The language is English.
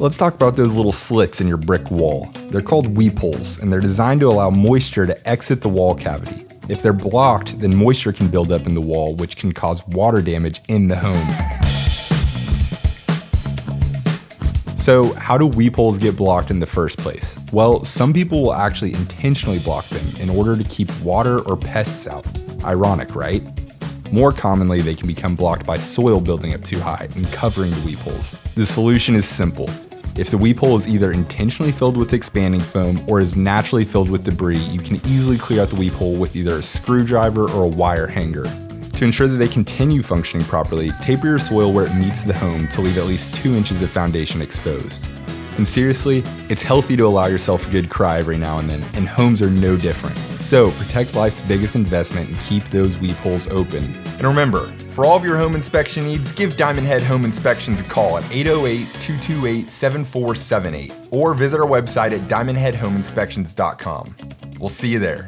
Let's talk about those little slits in your brick wall. They're called weep holes, and they're designed to allow moisture to exit the wall cavity. If they're blocked, then moisture can build up in the wall, which can cause water damage in the home. So how do weep holes get blocked in the first place? Well, some people will actually intentionally block them in order to keep water or pests out. Ironic, right? More commonly, they can become blocked by soil building up too high and covering the weep holes. The solution is simple. If the weep hole is either intentionally filled with expanding foam or is naturally filled with debris, you can easily clear out the weep hole with either a screwdriver or a wire hanger. To ensure that they continue functioning properly, taper your soil where it meets the home to leave at least 2 inches of foundation exposed. And seriously, it's healthy to allow yourself a good cry every now and then, and homes are no different. So protect life's biggest investment and keep those weep holes open. And remember, for all of your home inspection needs, give Diamond Head Home Inspections a call at 808-228-7478 or visit our website at diamondheadhomeinspections.com. We'll see you there.